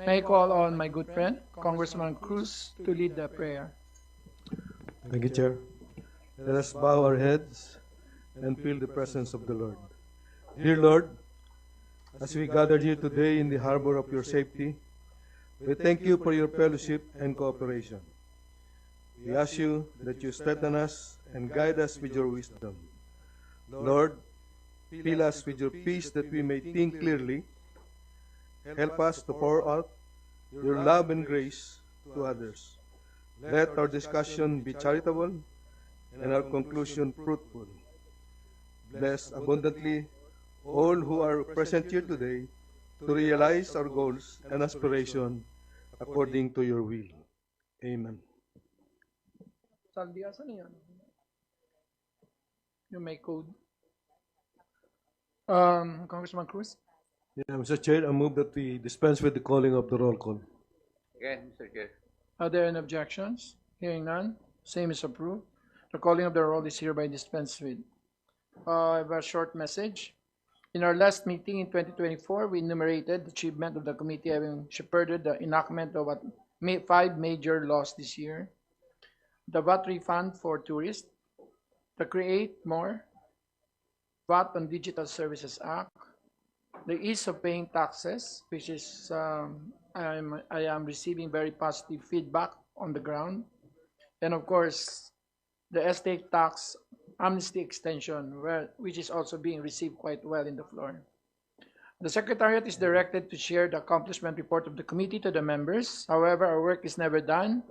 May I call on my good friend, Congressman Cruz, to lead the prayer. Thank you, Chair. Let us bow our heads and feel the presence of the Lord. Dear Lord, as we gathered here today in the harbor of your safety, we thank you for your fellowship and cooperation. We ask you that you strengthen us and guide us with your wisdom. Lord, fill us with your peace that we may think clearly. Help us to pour out your love and grace to others. Let our discussion be charitable and our conclusion fruitful. Bless abundantly all who are present here today to realize our goals and aspirations according to your will. Amen. Saldi, asan na yan? Yung may code. Congressman Cruz? Yeah, Mr. Chair, I move that we dispense with the calling of the roll call. Again, Mr. Chair. Are there any objections? Hearing none, same is approved. The calling of the roll is hereby dispensed with. I have a short message. In our last meeting in 2024, we enumerated the achievement of the committee having shepherded the enactment of 5 major laws this year. The VAT refund for tourists, the Create More, VAT on Digital Services Act, the ease of paying taxes, which is I am receiving very positive feedback on the ground, and of course, the estate tax amnesty extension, which is also being received quite well in the floor. The Secretariat is directed to share the accomplishment report of the committee to the members. However, our work is never done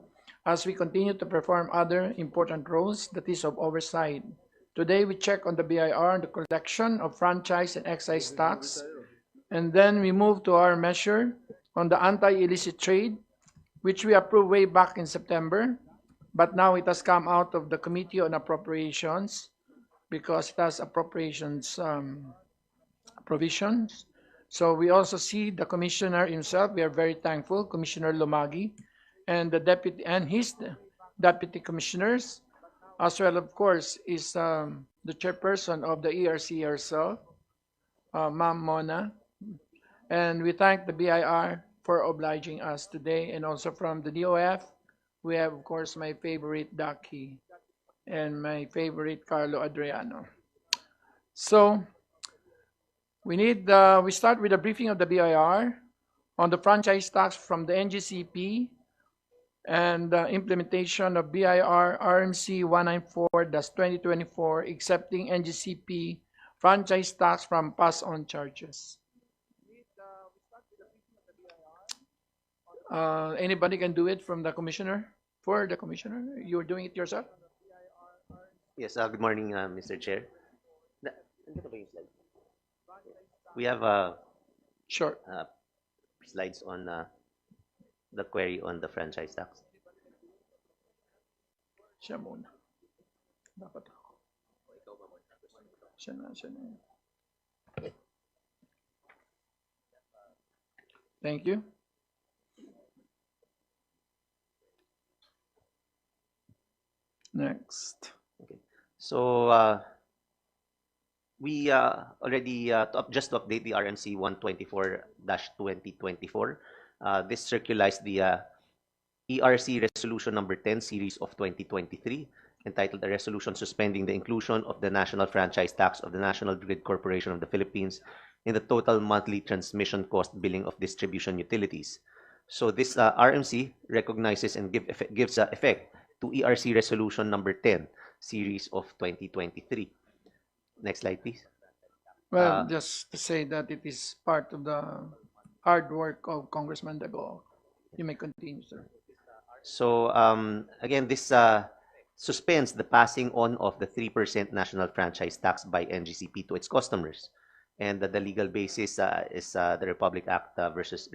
as we continue to perform other important roles, that is of oversight. Today, we check on the BIR, the collection of franchise and excise tax, and then we move to our measure on the anti-illicit trade, which we approved way back in September, but now it has come out of the Committee on Appropriations because it has appropriations provisions. So we also see the commissioner himself. We are very thankful, Commissioner Lumagi, and the deputy and his deputy commissioners, as well, of course, is the chairperson of the ERC herself, Ma'am Mona. And we thank the BIR for obliging us today, and also from the DOF, we have, of course, my favorite Ducky and my favorite Carlo Adriano. So we start with a briefing of the BIR on the franchise tax from the NGCP and the implementation of BIR RMC 194-2024, accepting NGCP franchise tax from pass-on charges. Anybody can do it from the commissioner? For the commissioner? You're doing it yourself? Yes, good morning, Mr. Chair. We have Sure. slides on the query on the franchise tax. Siya muna. Dapat ako. Siya na. Thank you. Next. Okay. So we already just to update the RMC 124-2024. This circularized the ERC Resolution Number 10 Series of 2023, entitled "A Resolution Suspending the Inclusion of the National Franchise Tax of the National Grid Corporation of the Philippines in the Total Monthly Transmission Cost Billing of Distribution Utilities." So this RMC recognizes and gives effect to ERC Resolution Number 10 Series of 2023. Next slide, please. Well, just to say that it is part of the hard work of Congressman Dago. You may continue, sir. So again, this suspends the passing on of the 3% national franchise tax by NGCP to its customers. And the legal basis is the Republic versus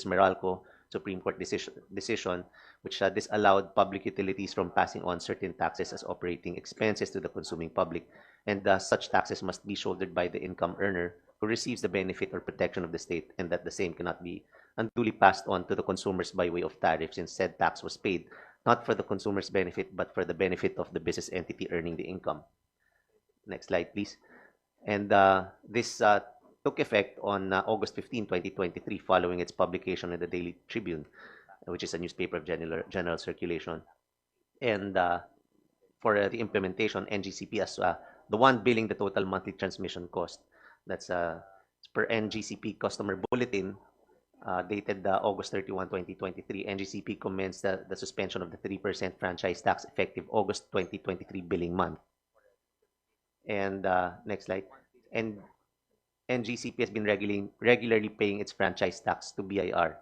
Meralco Supreme Court decision, which disallowed public utilities from passing on certain taxes as operating expenses to the consuming public, and such taxes must be shouldered by the income earner who receives the benefit or protection of the state, and that the same cannot be unduly passed on to the consumers by way of tariff, since said tax was paid not for the consumer's benefit but for the benefit of the business entity earning the income. Next slide, please. And this took effect on August 15, 2023, following its publication in the Daily Tribune, which is a newspaper of general circulation. And for the implementation, NGCP as the one billing the total monthly transmission cost. That's per NGCP customer bulletin dated August 31, 2023. NGCP commenced the suspension of the 3% franchise tax effective August 2023 billing month. And next slide. And NGCP has been regularly paying its franchise tax to BIR.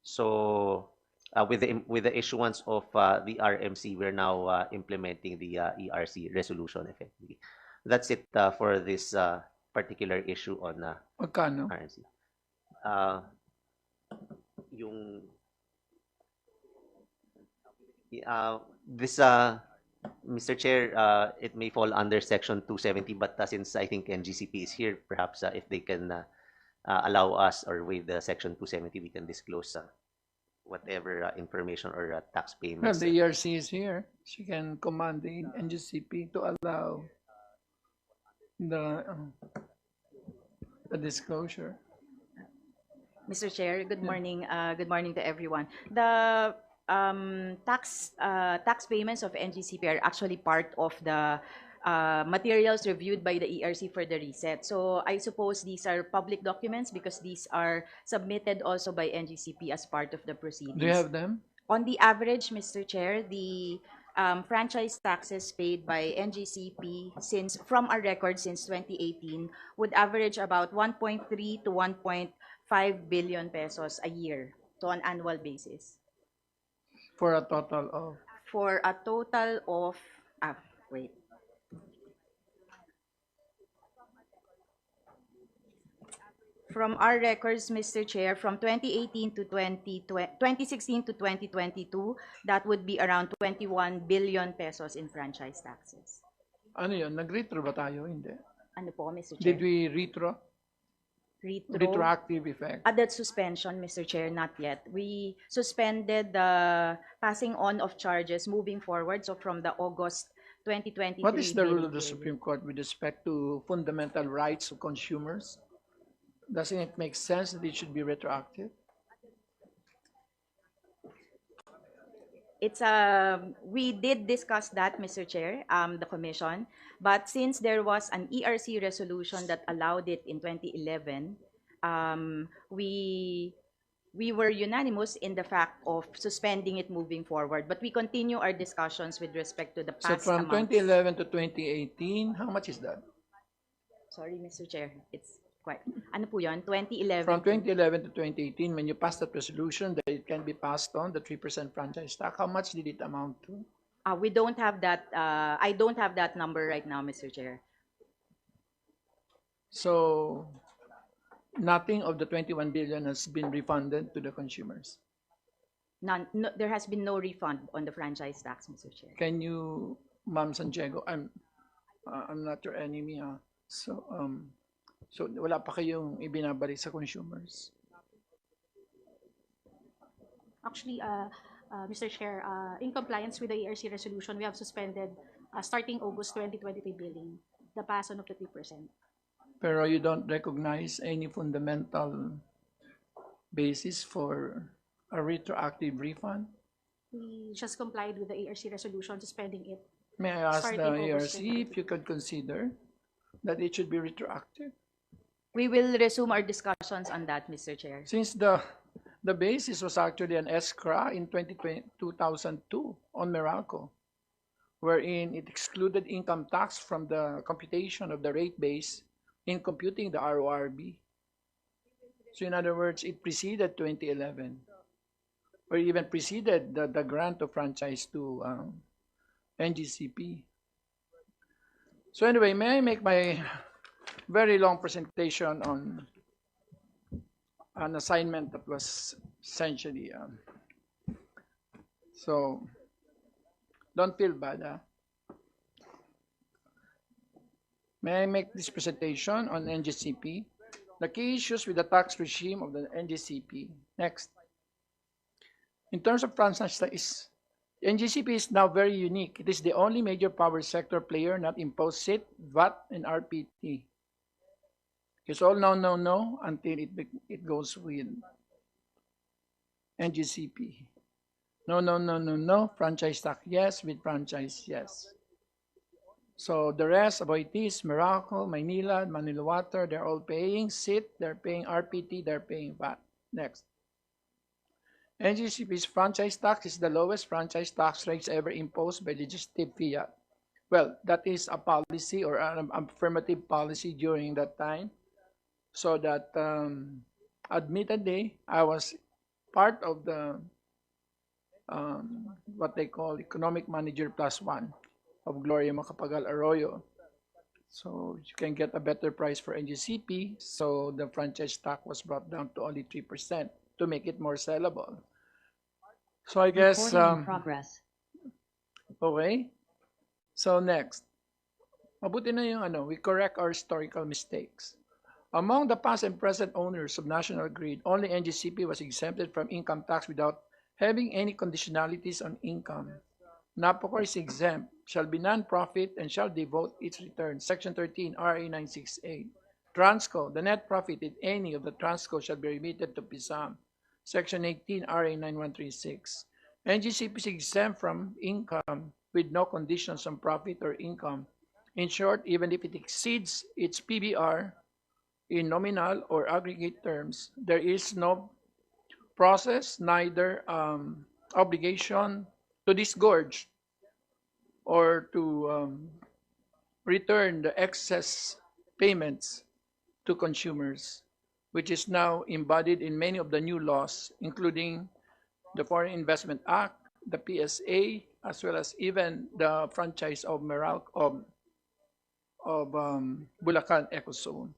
So with the issuance of the RMC, we're now implementing the ERC resolution effectively. That's it for this particular issue on Magkano? RMC. Yung this Mr. Chair, it may fall under Section 270, but since I think NGCP is here, perhaps if they can allow us or waive the Section 270, we can disclose whatever information or tax Well, payments. the ERC is here. She can command the NGCP to allow the disclosure. Mr. Chair, good morning. Good morning to everyone. The tax payments of NGCP are actually part of the materials reviewed by the ERC for the reset. So I suppose these are public documents because these are submitted also by NGCP as part of the proceedings. Do you have them? On the average, Mr. Chair, the franchise taxes paid by NGCP from our record since 2018 would average about 1.3 to 1.5 billion pesos a year, so on an annual basis. For a total of? For a total of, wait. From our records, Mr. Chair, from 2016 to 2022, that would be around 21 billion pesos in franchise taxes. Ano yun? Nag-retro ba tayo? Hindi. Ano po, Mr. Chair? Did we retro? Retroactive effect? At that suspension, Mr. Chair, not yet. We suspended the passing on of charges moving forward, so from the August 2023. What is the rule of the period. Supreme Court with respect to fundamental rights of consumers? Doesn't it make sense that it should be retroactive? It's we did discuss that, Mr. Chair, the commission, but since there was an ERC resolution that allowed it in 2011, we were unanimous in the fact of suspending it moving forward, but we continue our discussions with respect to the So past from amounts. 2011 to 2018, how much is that? Sorry, Mr. Chair, it's quite, ano po yun, 2011. From 2011 to 2018, when you passed that resolution that it can be passed on, the 3% franchise tax, how much did it amount to? We don't have that, I don't have that number right now, Mr. Chair. So nothing of the 21 billion has been refunded to the consumers. None, no, there has been no refund on the franchise tax, Mr. Chair. Can you, Ma'am Santiago, I'm not your enemy, so wala pa kayong ibinabalik sa consumers? Actually, Mr. Chair, in compliance with the ERC resolution, we have suspended, starting August 2023 billing, the pass-on of the 3%. Pero you don't recognize any fundamental basis for a retroactive refund? We just complied with the ERC resolution, suspending it. May I ask the Starting August ARC if you could consider that it should be retroactive? We will resume our discussions on that, Mr. Chair. Since the basis was actually an ESCRA in 2002 on Meralco, wherein it excluded income tax from the computation of the rate base in computing the RORB. So in other words, it preceded 2011, or even preceded the grant of franchise to NGCP. So anyway, may I make my very long presentation on an assignment that was essentially, so don't feel bad. May I make this presentation on NGCP? The key issues with the tax regime of the NGCP. Next. In terms of franchise tax, NGCP is now very unique. It is the only major power sector player not imposed SIT, VAT, and RPT. It's all no until it goes with NGCP. No, franchise tax yes, with franchise yes. So the rest, Aboitiz, Miracle, Maynila, Manila Water, they're all paying SIT, they're paying RPT, they're paying VAT. Next. NGCP's franchise tax is the lowest franchise tax rates ever imposed by legislative fiat. Well, that is a policy or an affirmative policy during that time. So that, admittedly, I was part of the, what they call Economic Manager +1 of Gloria Macapagal Arroyo. So you can get a better price for NGCP, so the franchise tax was brought down to only 3% to make it more sellable. So I guess, Recording in progress. okay. So next. Mabuti na yung we correct our historical mistakes. Among the past and present owners of National Grid, only NGCP was exempted from income tax without having any conditionalities on income. NAPOCOR is exempt, shall be non-profit, and shall devote its return. Section 13, RA 968. Transco, the net profit in any of the Transco shall be remitted to PISAM. Section 18, RA 9136. NGCP is exempt from income with no conditions on profit or income. In short, even if it exceeds its PBR in nominal or aggregate terms, there is no process, neither obligation to disgorge or to return the excess payments to consumers, which is now embodied in many of the new laws, including the Foreign Investment Act, the PSA, as well as even the franchise of Bulacan Ecozone,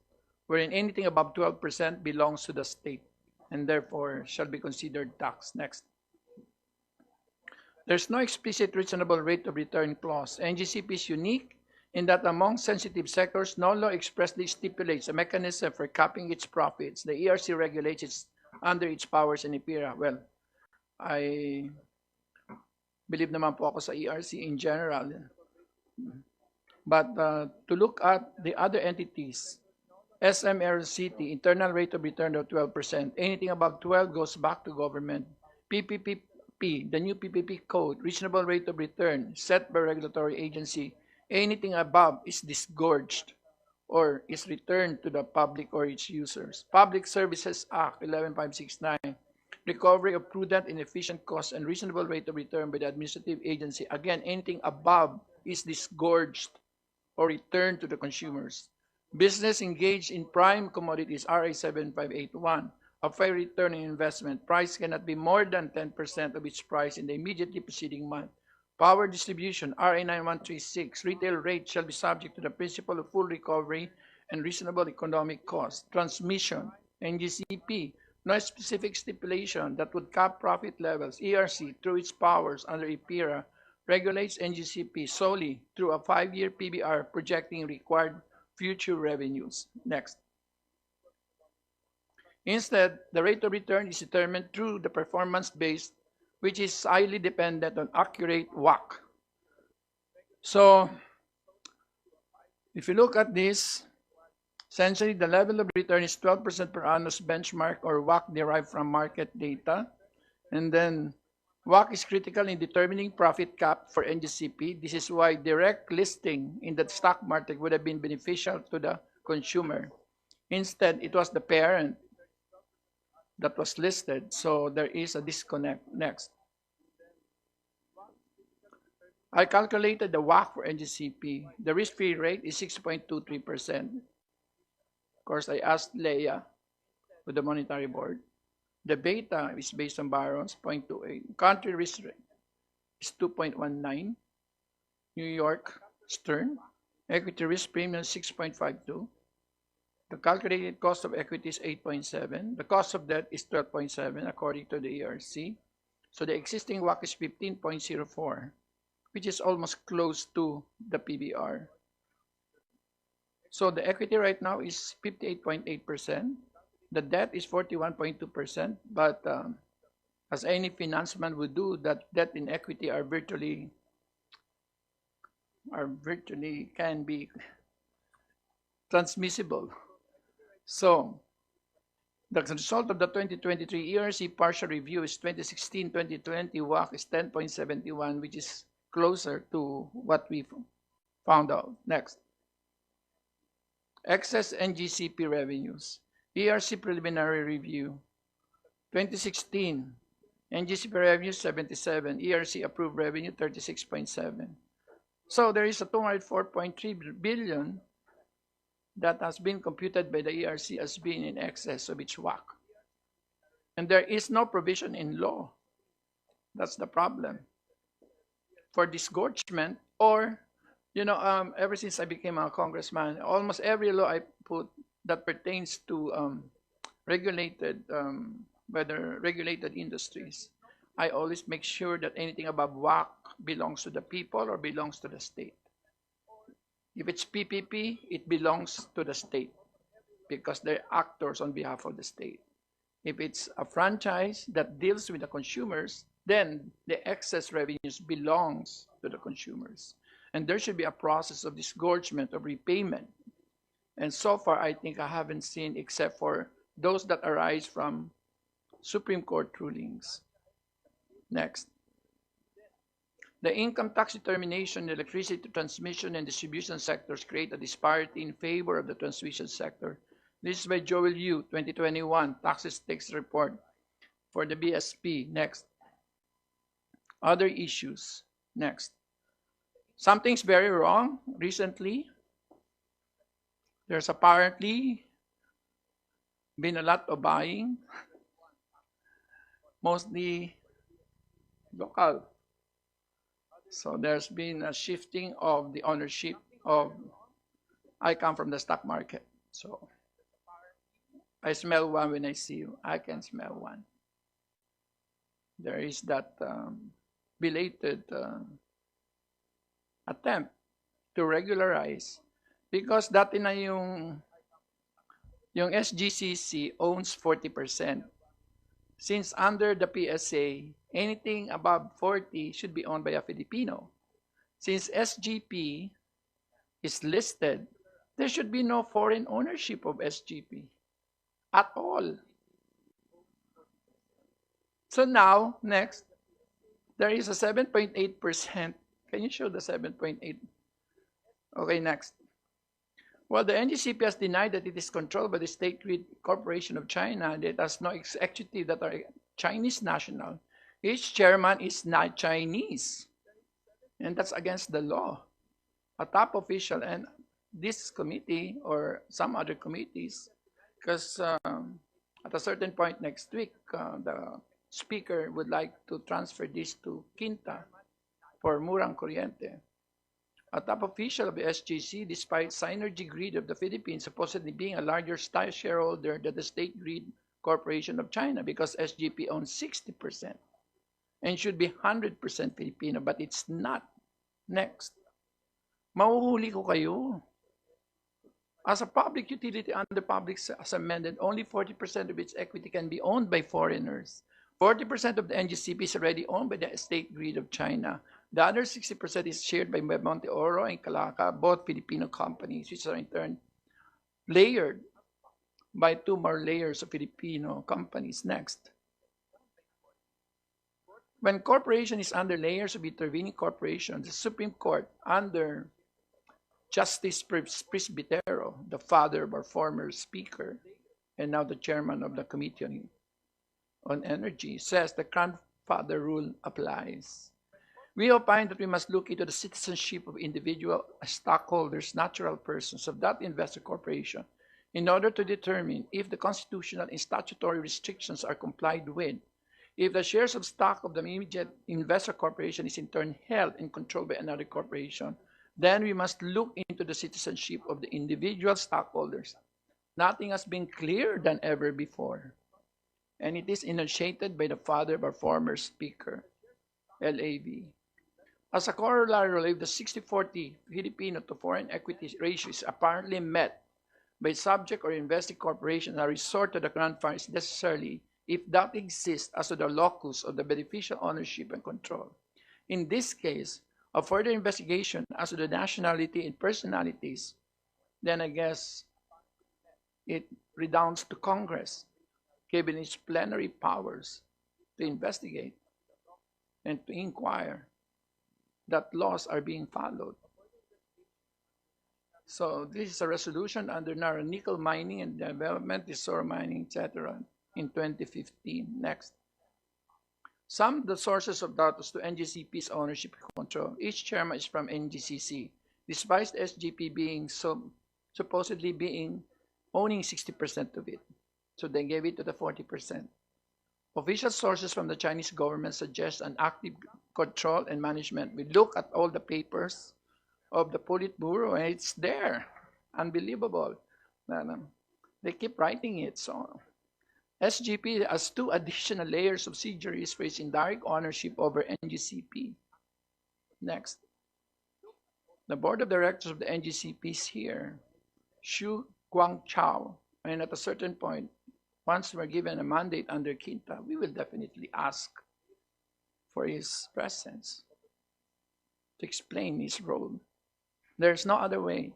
wherein anything above 12% belongs to the state and therefore shall be considered tax. Next. There's no explicit reasonable rate of return clause. NGCP is unique in that among sensitive sectors, no law expressly stipulates a mechanism for capping its profits. The ERC regulates it under its powers and IPIRA. Well, I believe naman po ako sa ERC in general. But to look at the other entities, SMRCT, internal rate of return of 12%. Anything above 12 goes back to government. PPP, the new PPP code, reasonable rate of return set by regulatory agency. Anything above is disgorged or is returned to the public or its users. Public Services Act 11569, recovery of prudent and efficient cost and reasonable rate of return by the administrative agency. Again, anything above is disgorged or returned to the consumers. Business engaged in prime commodities, RA 7581, a fair return on investment. Price cannot be more than 10% of its price in the immediately preceding month. Power distribution, RA 9136, retail rate shall be subject to the principle of full recovery and reasonable economic cost. Transmission, NGCP, no specific stipulation that would cap profit levels. ERC, through its powers under IPIRA, regulates NGCP solely through a 5-year PBR projecting required future revenues. Next. Instead, the rate of return is determined through the performance-based, which is highly dependent on accurate WACC. So, if you look at this, essentially the level of return is 12% per annum benchmark or WACC derived from market data. And then WACC is critical in determining profit cap for NGCP. This is why direct listing in the stock market would have been beneficial to the consumer. Instead, it was the parent that was listed, so there is a disconnect. Next. I calculated the WACC for NGCP. The risk-free rate is 6.23%. Of course, I asked Leia with the Monetary Board. The beta is based on Barron's, 0.28. Country risk rate is 2.19. New York Stern. Equity risk premium is 6.52. The calculated cost of equity is 8.7. The cost of debt is 12.7 according to the ERC. So the existing WACC is 15.04, which is almost close to the PBR. So the equity right now is 58.8%. The debt is 41.2%, but as any financier would do, that debt and equity are virtually can be transmissible. So the result of the 2023 ERC partial review is 2016-2020 WACC is 10.71, which is closer to what we found out. Next. Excess NGCP revenues. ERC preliminary review. 2016, NGCP revenue 77, ERC approved revenue 36.7. So there is a 204.3 billion that has been computed by the ERC as being in excess of its WACC. And there is no provision in law. That's the problem. For disgorgement or, ever since I became a congressman, almost every law I put that pertains to regulated industries, I always make sure that anything above WACC belongs to the people or belongs to the state. If it's PPP, it belongs to the state because they're actors on behalf of the state. If it's a franchise that deals with the consumers, then the excess revenues belongs to the consumers. And there should be a process of disgorgement, of repayment. And so far, I think I haven't seen, except for those that arise from Supreme Court rulings. Next. The income tax determination in the electricity transmission and distribution sectors create a disparity in favor of the transmission sector. This is by Joel Yu, 2021, Taxes Takes Report for the BSP. Next. Other issues. Next. Something's very wrong recently. There's apparently been a lot of buying, mostly local. So there's been a shifting of the ownership of, I come from the stock market, so I smell one when I see you. I can smell one. There is that belated attempt to regularize because dati na yung SGCC owns 40%. Since under the PSA, anything above 40 should be owned by a Filipino. Since SGP is listed, there should be no foreign ownership of SGP at all. So now, next, there is a 7.8%. Can you show the 7.8? Okay, next. Well, the NGCP has denied that it is controlled by the State Grid Corporation of China and it has no executive that are Chinese national. Each chairman is not Chinese, and that's against the law. A top official, and this committee or some other committees, because at a certain point next week, the speaker would like to transfer this to Quinta for Murang Kuryente. A top official of the SGC, despite Synergy Grid of the Philippines supposedly being a larger shareholder than the State Grid Corporation of China because SGP owns 60% and should be 100% Filipino, but it's not. Next. Mahuhuli ko kayo. As a public utility under public as amended, only 40% of its equity can be owned by foreigners. 40% of the NGCP is already owned by the State Grid of China. The other 60% is shared by Monte Oro and Calaca, both Filipino companies, which are in turn layered by two more layers of Filipino companies. Next. When corporation is under layers of intervening corporations, the Supreme Court, under Justice Presbitero, the father of our former speaker, and now the chairman of the Committee on Energy, says the grandfather rule applies. We opine that we must look into the citizenship of individual stockholders, natural persons of that investor corporation, in order to determine if the constitutional and statutory restrictions are complied with. If the shares of stock of the immediate investor corporation is in turn held and controlled by another corporation, then we must look into the citizenship of the individual stockholders. Nothing has been clearer than ever before. And it is initiated by the father of our former speaker, LAV. As a corollary, if the 60-40 Filipino to foreign equity ratio is apparently met by subject or investing corporations that resort to the grandfather is necessarily if that exists as to the locus of the beneficial ownership and control. In this case, a further investigation as to the nationality and personalities, then I guess it redounds to Congress, given its plenary powers to investigate and to inquire that laws are being followed. So this is a resolution under Nara Nickel Mining and Development, Tesoro Mining, etc. in 2015. Next. Some of the sources of datos to NGCP's ownership control. Each chairman is from NGCC, despite SGP being supposedly owning 60% of it. So they gave it to the 40%. Official sources from the Chinese government suggest an active control and management. We look at all the papers of the Politburo, and it's there. Unbelievable. They keep writing it. So SGP has 2 additional layers of subsidiaries for its indirect ownership over NGCP. Next. The board of directors of the NGCP is here. Xu Guangchao. And at a certain point, once we're given a mandate under Quinta, we will definitely ask for his presence to explain his role. There's no other way.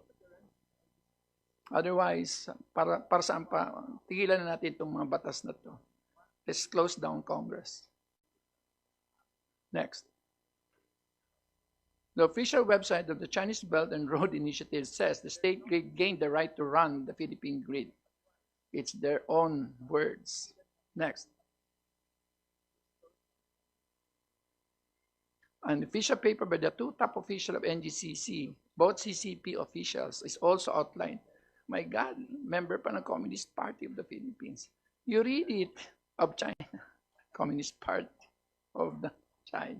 Otherwise, para saan pa, tigilan na natin itong mga batas na to. Let's close down Congress. Next. The official website of the Chinese Belt and Road Initiative says the state grid gained the right to run the Philippine grid. It's their own words. Next. An official paper by the 2 top officials of NGCC, both CCP officials, is also outlined. My God, member pa ng Communist Party of the Philippines. You read it, of China, Communist Party of the China.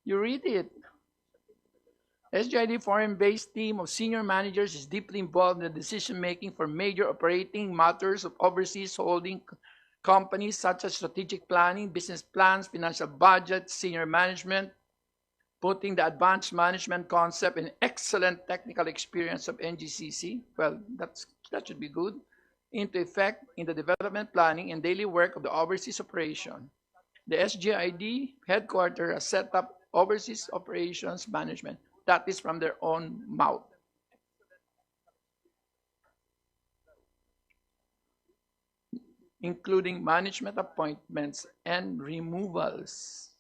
You read it. SGID foreign-based team of senior managers is deeply involved in the decision-making for major operating matters of overseas holding companies such as strategic planning, business plans, financial budget, senior management, putting the advanced management concept and excellent technical experience of NGCC, well, that should be good, into effect in the development planning and daily work of the overseas operation. The SGID headquarters has set up overseas operations management. That is from their own mouth. Including management appointments and removals.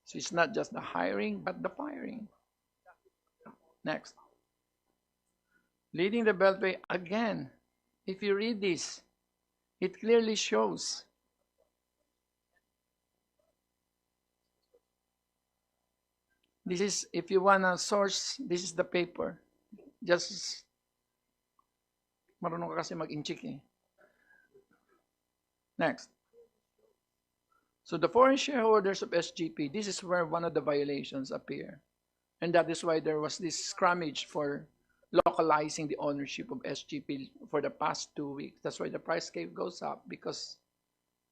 So it's not just the hiring, but the firing. Next. Leading the Beltway, again, if you read this, it clearly shows this is, if you want to source, this is the paper. Just, marunong ka kasi mag-inchik eh. Next. So the foreign shareholders of SGP, this is where one of the violations appear. And that is why there was this scrummage for localizing the ownership of SGP for the past 2 weeks. That's why the price cave goes up, because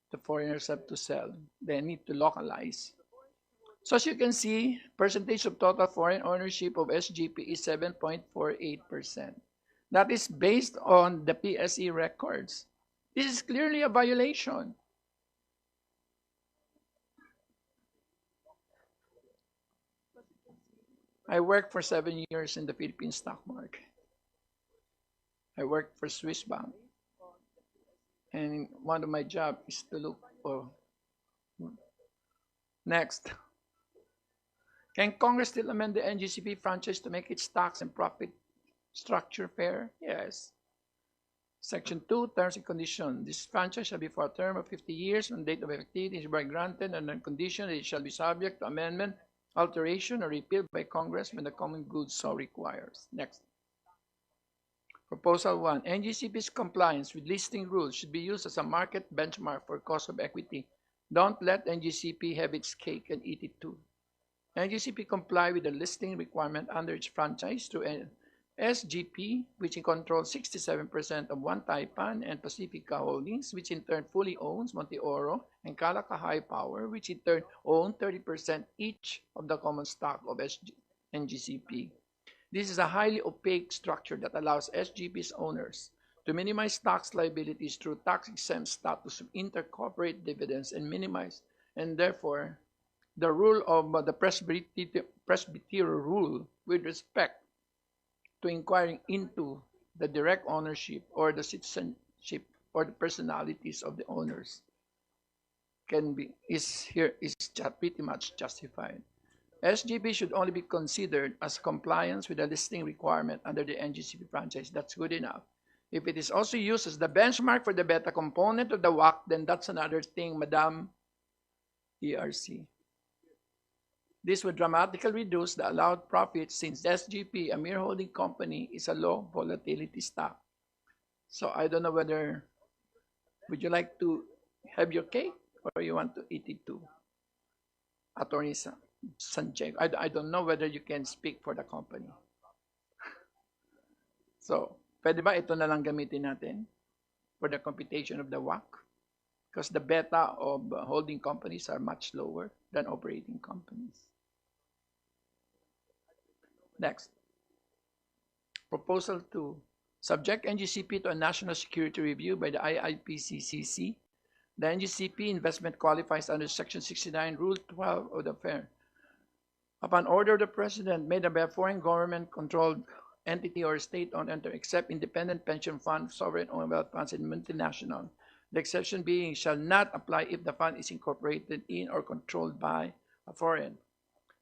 the foreigners have to sell. They need to localize. So as you can see, percentage of total foreign ownership of SGP is 7.48%. That is based on the PSE records. This is clearly a violation. I worked for 7 years in the Philippine stock market. I worked for Swiss Bank. And one of my jobs is to look for. Next. Can Congress still amend the NGCP franchise to make its tax and profit structure fair? Yes. Section 2, Terms and Conditions. This franchise shall be for a term of 50 years from the date of effectivity is granted and on condition that it shall be subject to amendment, alteration, or repeal by Congress when the common good so requires. Next. Proposal 1. NGCP's compliance with listing rules should be used as a market benchmark for cost of equity. Don't let NGCP have its cake and eat it too. NGCP comply with the listing requirement under its franchise through SGP, which controls 67% of One Taipan and Pacifica Holdings, which in turn fully owns Monte Oro and Calaca High Power, which in turn own 30% each of the common stock of NGCP. This is a highly opaque structure that allows SGP's owners to minimize tax liabilities through tax-exempt status of intercorporate dividends and therefore the rule of the presbyterial rule with respect to inquiring into the direct ownership or the citizenship or the personalities of the owners is pretty much justified. SGP should only be considered as compliance with the listing requirement under the NGCP franchise. That's good enough. If it is also used as the benchmark for the beta component of the WAC, then that's another thing, Madam ERC. This would dramatically reduce the allowed profits since SGP, a mere holding company, is a low volatility stock. So I don't know whether, would you like to have your cake or you want to eat it too? Attorney Sanjay, I don't know whether you can speak for the company. So, pwede ba ito na lang gamitin natin for the computation of the WAC? Because the beta of holding companies are much lower than operating companies. Next. Proposal 2. Subject NGCP to a national security review by the IIPCCC. The NGCP investment qualifies under Section 69, Rule 12 of the FAIR. Upon order of the President, made by a foreign government-controlled entity or state-owned entity, except independent pension fund, sovereign-owned wealth funds, and multinational. The exception being shall not apply if the fund is incorporated in or controlled by a foreign.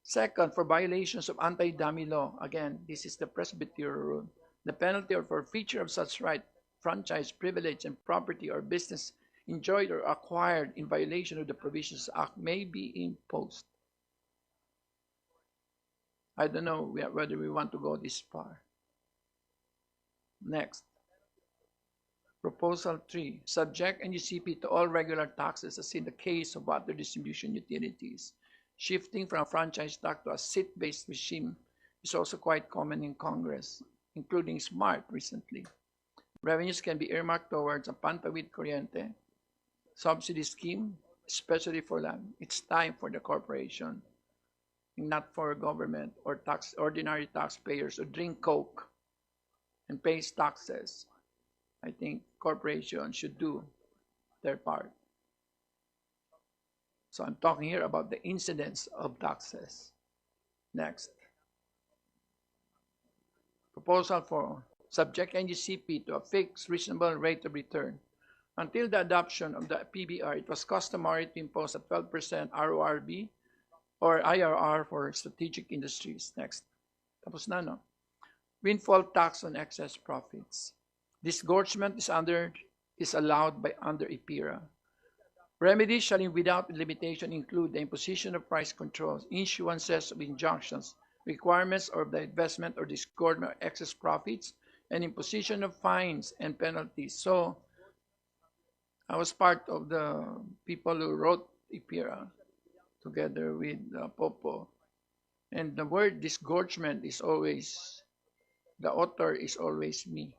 Second, for violations of anti-dummy law, again, this is the presbyterial rule. The penalty or forfeiture of such right, franchise, privilege, and property or business enjoyed or acquired in violation of the provisions act may be imposed. I don't know whether we want to go this far. Next. Proposal 3. Subject NGCP to all regular taxes as in the case of water distribution utilities. Shifting from a franchise tax to a seat-based regime is also quite common in Congress, including SMART recently. Revenues can be earmarked towards a Pantawid Corriente subsidy scheme, especially for land. It's time for the corporation, not for government or ordinary taxpayers who drink Coke and pay taxes. I think corporations should do their part. So I'm talking here about the incidence of taxes. Next. Proposal 4. Subject NGCP to a fixed reasonable rate of return. Until the adoption of the PBR, it was customary to impose a 12% RORB or IRR for strategic industries. Next. Tapos na, no? Windfall tax on excess profits. Disgorgement is allowed under IPIRA. Remedies shall without limitation include the imposition of price controls, issuances of injunctions, requirements of the investment or disgorgement of excess profits, and imposition of fines and penalties. So, I was part of the people who wrote IPIRA together with Popo. And the word disgorgement is always, the author is always me.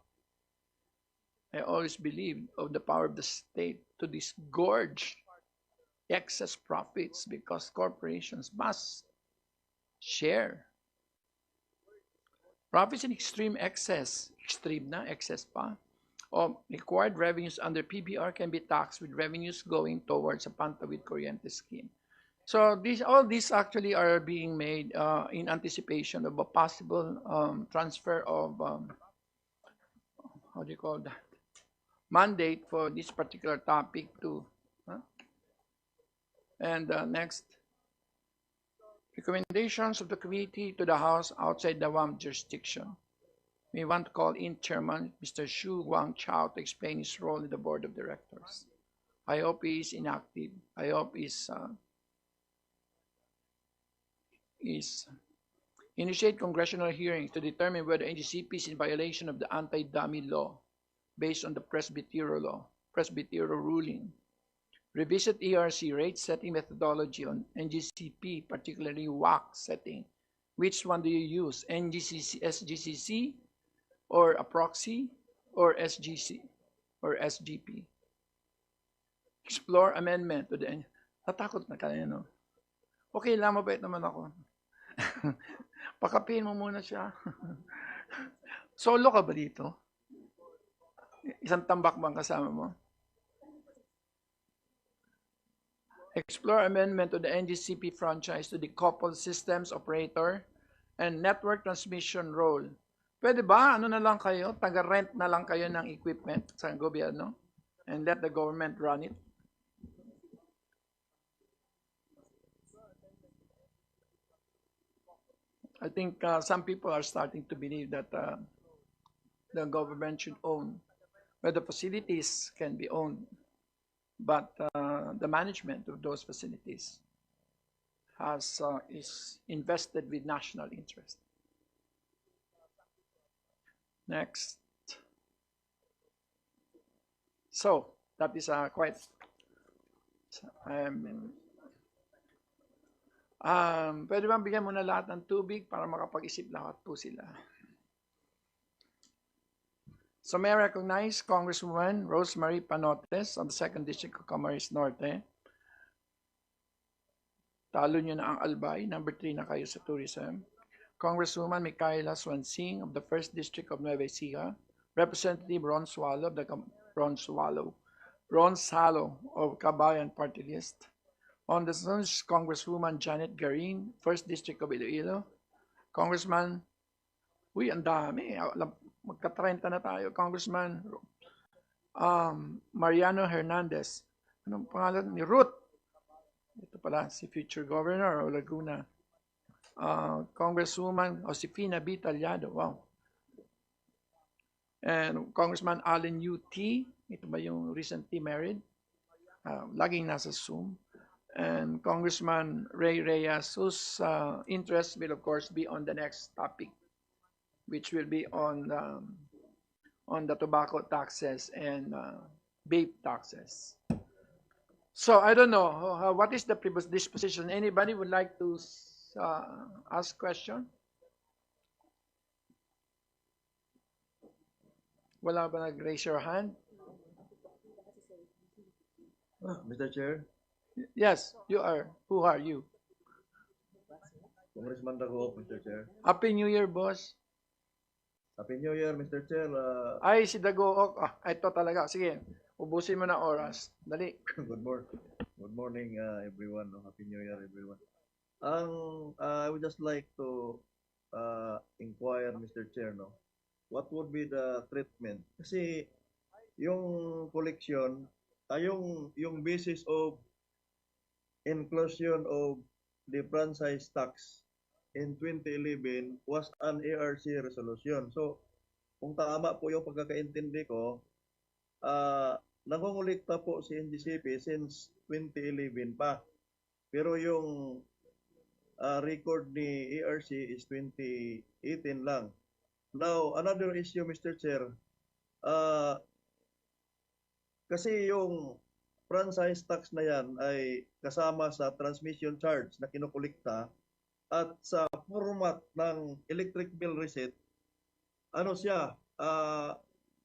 I always believed of the power of the state to disgorge excess profits because corporations must share. Profits in extreme excess, extreme na, excess pa, of required revenues under PBR can be taxed with revenues going towards a Pantawid Corriente scheme. So all these actually are being made in anticipation of a possible transfer of, how do you call that, mandate for this particular topic too. And next, recommendations of the committee to the House outside the WAM jurisdiction. We want to call in Chairman Mr. Xu Guangchao to explain his role in the Board of Directors. I hope he is inactive. I hope he's initiate congressional hearings to determine whether NGCP is in violation of the anti-dummy law based on the presbyterial ruling. Revisit ERC rate setting methodology on NGCP, particularly WAC setting. Which one do you use? SGCC or a proxy or SGC or SGP? Explore amendment to the natakot na kanina, no? Okay lang, mabait naman ako. Pakapin mo muna siya. Solo ka ba dito? Isang tambak bang kasama mo? Explore amendment to the NGCP franchise to decouple systems operator and network transmission role. Pwede ba? Ano na lang kayo? Taga-rent na lang kayo ng equipment sa gobyerno and let the government run it? I think some people are starting to believe that the government should own, where the facilities can be owned, but the management of those facilities is invested with national interest. Next. So that is quite. Pwede bang bigyan mo na lahat ng tubig para makapag-isip lahat po sila? So may I recognize Congresswoman Rosemary Panotes of the 2nd District of Camarines Norte. Talo nyo na ang Albay. Number 3 na kayo sa tourism. Congresswoman Micaela Swansing of the 1st District of Nueva Ecija. Representative Ron Swallow of Kabayan Party List. On the Sons, Congresswoman Janet Garin, 1st District of Iloilo. Congressman, ang dami. Magka-30 na tayo. Congressman Mariano Hernandez. Anong pangalan ni Ruth? Ito pala, si future governor of Laguna. Congresswoman Josefina B. Talyado. Wow. And Congressman Allen U.T. Ito ba yung recently married? Laging nasa Zoom. And Congressman Ray Reyes, whose interest will of course be on the next topic, which will be on the tobacco taxes and vape taxes. So I don't know, what is the disposition? Anybody would like to ask question? Wala ba nag-raise your hand? Mr. Chair, Yes, you are. Who are you? Congressman Dago, Mr. Chair. Happy New Year, boss. Happy New Year, Mr. Chair. Ay, si Dagook. Ito talaga. Sige, ubusin mo na oras. Dali. Good morning, everyone. Happy New Year, everyone. I would just like to inquire, Mr. Chair, what would be the treatment? Kasi yung collection, yung basis of inclusion of the franchise tax in 2011 was an ARC resolution. So, kung tama po yung pagkakaintindi ko, nangungulikta po si NGCP since 2011 pa. Pero yung record ni ARC is 2018 lang. Now, another issue, Mr. Chair, kasi yung franchise tax na yan ay kasama sa transmission charge na kinukulikta at sa format ng electric bill receipt,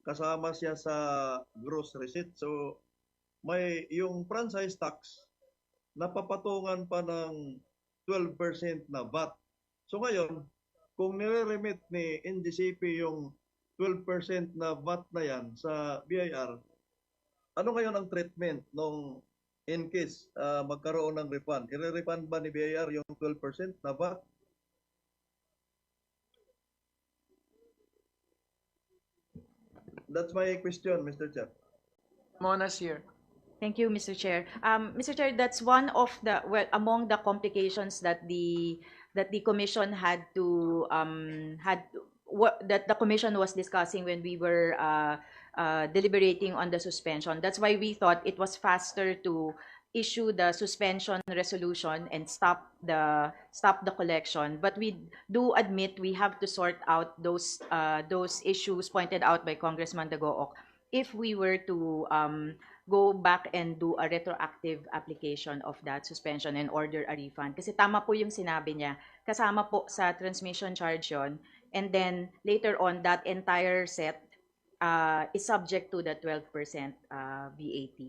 kasama siya sa gross receipt. So, yung franchise tax, napapatungan pa ng 12% na VAT. So ngayon, kung nire-remit ni NGCP yung 12% na VAT na yan sa BIR, ano ngayon ang treatment nung in case magkaroon ng refund? I-refund ba ni BIR yung 12% na VAT? That's my question, Mr. Chair. Mona's here. Thank you, Mr. Chair. Mr. Chair, that's one of the among the complications that the commission that the commission was discussing when we were deliberating on the suspension. That's why we thought it was faster to issue the suspension resolution and stop the collection. But we do admit we have to sort out those issues pointed out by Congressman Dagook if we were to go back and do a retroactive application of that suspension and order a refund. Kasi tama po yung sinabi niya, kasama po sa transmission charge yon, and then later on that entire set is subject to the 12% VAT.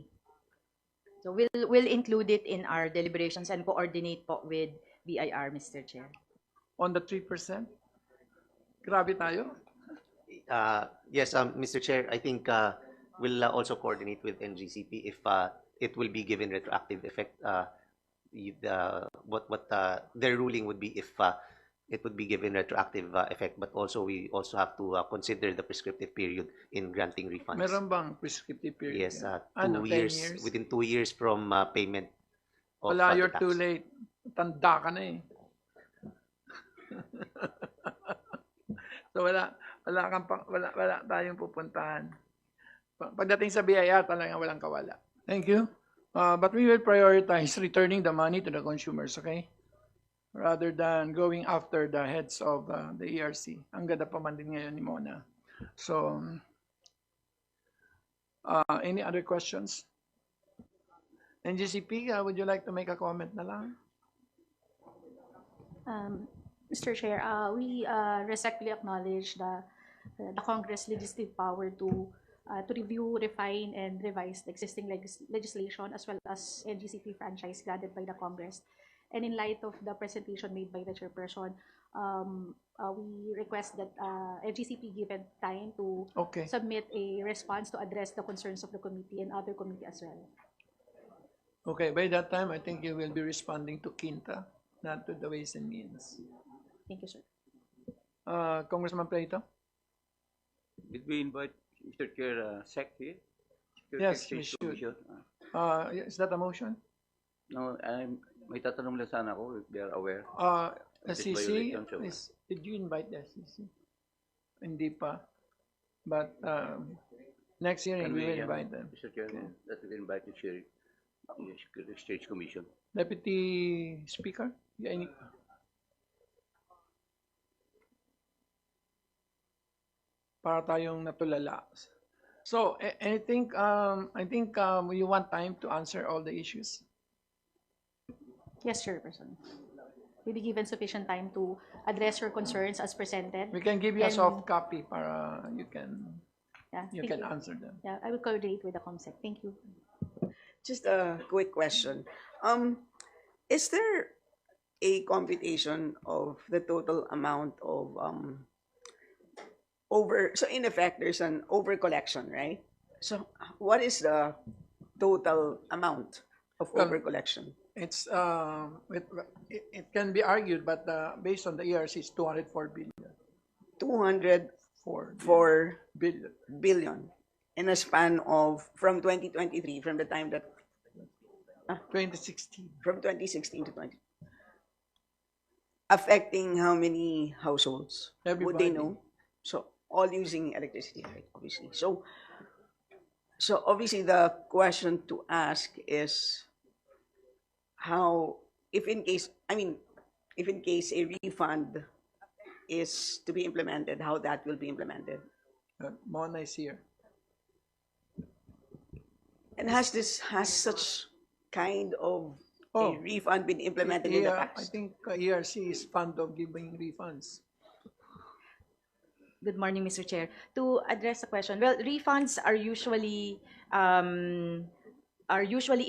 So we'll include it in our deliberations and coordinate po with BIR, Mr. Chair. On the 3%? Grabe tayo. Yes, Mr. Chair, I think we'll also coordinate with NGCP if it will be given retroactive effect. What their ruling would be if it would be given retroactive effect, but also we also have to consider the prescriptive period in granting refunds. Meron bang prescriptive period? Yes, yan? 2 10 years, years? within 2 years from payment of Wala, the you're tax. too late. Tanda ka na eh. So wala tayong pupuntahan. Pagdating sa BIR, talagang walang kawala. Thank you. But we will prioritize returning the money to the consumers, okay? Rather than going after the heads of the ERC. Ang ganda pa man din ngayon ni Mona. So, any other questions? NGCP, would you like to make a comment na lang? Mr. Chair, we respectfully acknowledge the Congress legislative power to review, refine, and revise the existing legislation as well as NGCP franchise granted by the Congress. And in light of the presentation made by the chairperson, we request that NGCP given time to Okay. submit a response to address the concerns of the committee and other committee as well. Okay, by that time, I think you will be responding to Quinta, not to the Ways and Means. Thank you, sir. Congressman Prieto? Did we invite Mr. Chair SEC here? Yes, Security we Exchange should. Commission? Is that a motion? No, may tatanong lang sana ako if they are aware. SCC, violation, so- did you invite the SCC? Hindi pa. But next hearing, Can we will we, invite them. Mr. Chair, that we invite the Security Exchange Commission. Deputy Speaker? Yeah, para tayong natulala. So, I think you want time to answer all the issues. Yes, Chairperson. We'll be given sufficient time to address your concerns as presented. We can give you a And- soft copy para you can Yeah, you thank can answer them. Yeah, I will coordinate with the COMSEC. Thank you. Just a quick question. Is there a computation of the total amount of so in effect there's an over collection, right? So what is the total amount of Well, over collection? It's it can be argued, but based on the ERC, it's 204 billion. 204 billion. billion in a span of from 2023, from the time that 2016. from 2016 to 20, affecting how many households? Would Everybody. they know? So all using electricity, right? Obviously. So obviously the question to ask is how, if in case a refund is to be implemented, how that will be implemented. Mona is here. And has such kind of Oh. a refund been implemented in the Yeah, I past? think ERC is fond of giving refunds. Good morning, Mr. Chair. To address the question, well, refunds are usually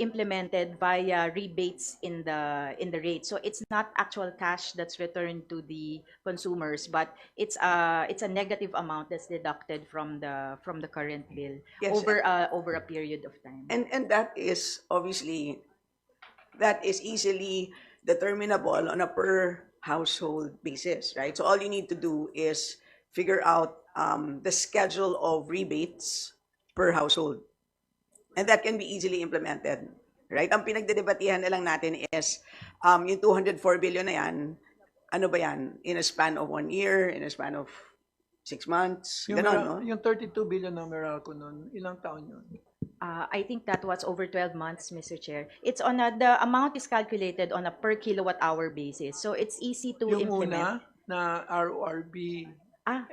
implemented via rebates in the rate. So it's not actual cash that's returned to the consumers, but it's a negative amount that's deducted from the current bill Yes, over a period of time. And that is obviously, that is easily determinable on a per household basis, right? So all you need to do is figure out the schedule of rebates per household. And that can be easily implemented, right? Ang pinagdedebatihan na lang natin is yung 204 billion na yan, ano ba yan? In a span of 1 year, in a span of 6 months, ganon, no? Yung 32 billion na Meralco nun, ilang taon yun? I think that was over 12 months, Mr. Chair. It's on the amount is calculated on a per kilowatt hour basis. So it's easy to Yung implement. una na RORB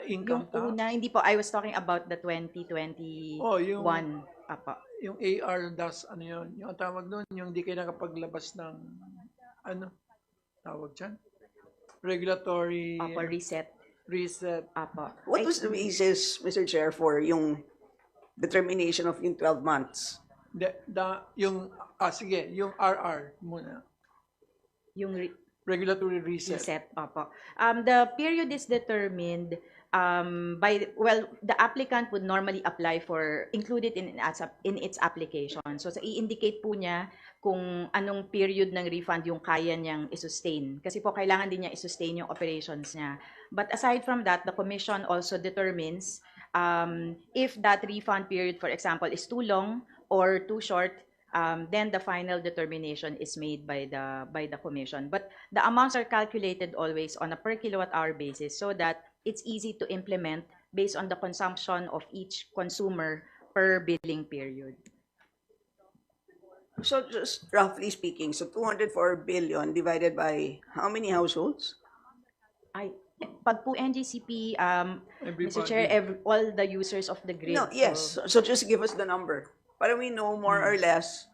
income yung una, tax? hindi po. I was talking about the 2021. Oh, yung Apa. yung AR das ano yun? Yung tawag doon, yung di kayo nakapaglabas ng ano tawag dyan? Regulatory Apa, reset. Apa. What was the basis, Mr. Chair, for yung determination of yung 12 months? Sige, yung RR muna. Yung Regulatory reset. reset, apa. The period is determined the applicant would normally apply for include it in its application. So i-indicate po niya kung anong period ng refund yung kaya niyang i-sustain. Kasi po kailangan din niya i-sustain yung operations niya. But aside from that, the commission also determines if that refund period, for example, is too long or too short, then the final determination is made by the commission. But the amounts are calculated always on a per kilowatt hour basis so that it's easy to implement based on the consumption of each consumer per billing period. So just roughly speaking, so 204 billion divided by how many households? Pag po NGCP, Mr. Everybody. Chair, all the users of the grid. No, yes. So just give us the number. Para we know more or less,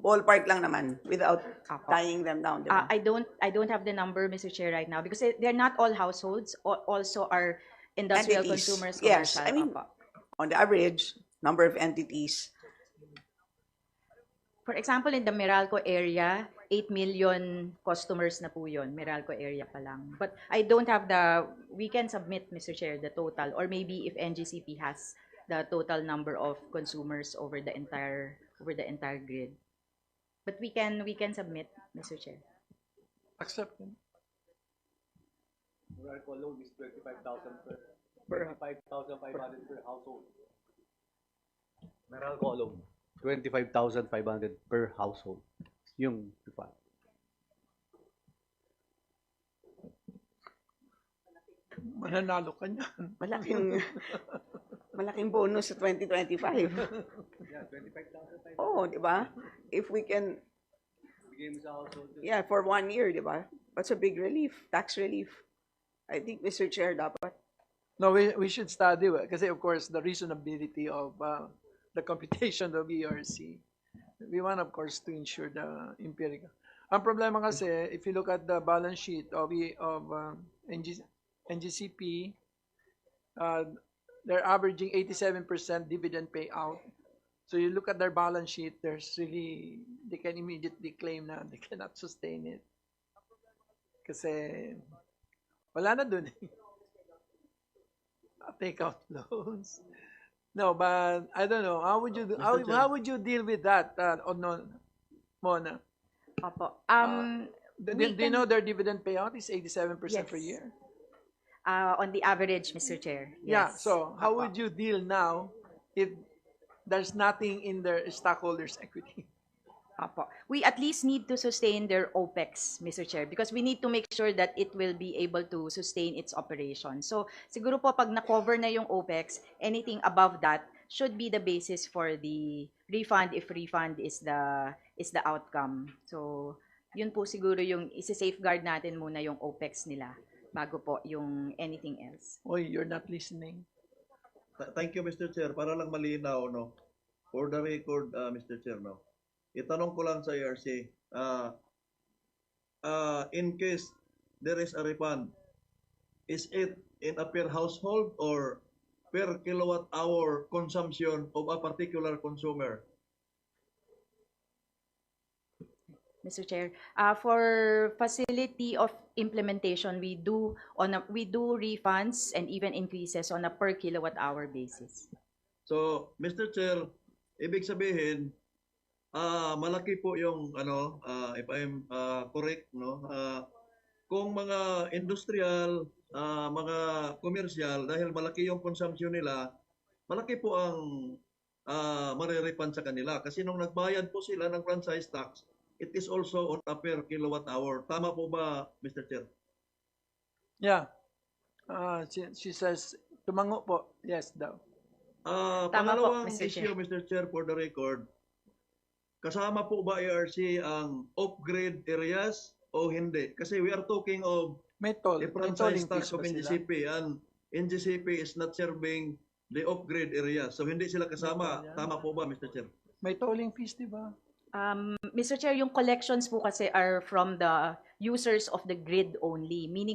ballpark lang naman without tying them down. Diba? I don't have the number, Mr. Chair, right now because they're not all households. Also are industrial Entities. consumers. Yes, commercial. I mean, on the average, number of entities. For example, in the Meralco area, 8 million customers na po yun, Meralco area pa lang. But I don't have we can submit, Mr. Chair, the total, or maybe if NGCP has the total number of consumers over the entire grid. But we can submit, Mr. Chair. Accepted. Meralco alone is 25,000 Per- 25,500 per household. Meralco alone, 25,500 per household. Yung refund. Mananalo ka niyan. Malaking bonus sa 2025. Yeah, 25,500. Oh, di ba? If we can, Bigay mo sa household. yeah, for 1 year, di ba? That's a big relief, tax relief. I think, Mr. Chair, dapat. No, we should study kasi of course the reasonability of the computation of ERC. We want of course to ensure the empirical. Ang problema kasi if you look at the balance sheet of NGCP, they're averaging 87% dividend payout. So you look at their balance sheet, they can immediately claim na they cannot sustain it. Kasi wala na dun. Take out loans. No, but I don't know. How would you deal with that, Mona? Opo. Do you know their dividend payout is 87% per Yes. year? On the average, Mr. Chair. Yeah. Yes. So how Opo. would you deal now if there's nothing in their stockholders' equity? Apo. We at least need to sustain their OPEX, Mr. Chair, because we need to make sure that it will be able to sustain its operation. So, siguro po pag na-cover na yung OPEX, anything above that should be the basis for the refund if refund is the outcome. So, yun po siguro yung isi-safeguard natin muna yung OPEX nila bago po yung anything else. Oy, you're not listening. Thank you, Mr. Chair. Para lang malinaw, no? For the record, Mr. Chair, no? Itanong ko lang sa ERC, in case there is a refund, is it in a per household or per kilowatt hour consumption of a particular consumer? Mr. Chair, for facility of implementation, we do refunds and even increases on a per kilowatt hour basis. So, Mr. Chair, ibig sabihin, malaki po yung if I'm correct, no, kung mga industrial, mga commercial, dahil malaki yung consumption nila, malaki po ang marerefund sa kanila kasi nung nagbayad po sila ng franchise tax, it is also on a per kilowatt hour. Tama po ba, Mr. Chair? Yeah. She says tumango po. Yes daw. Tama po, Pangalawang Mr. issue, Chair. Mr. Chair, for the record, kasama po ba ERC ang off-grid areas o hindi? Kasi we are talking of May toll. a May franchise tolling tax fees of ba sila? NGCP and NGCP is not serving the off-grid areas. So hindi sila kasama. Yan. Tama po ba, Mr. Chair? May tolling fees, di ba? Mr. Chair, yung collections po kasi are from the users of the grid only, meaning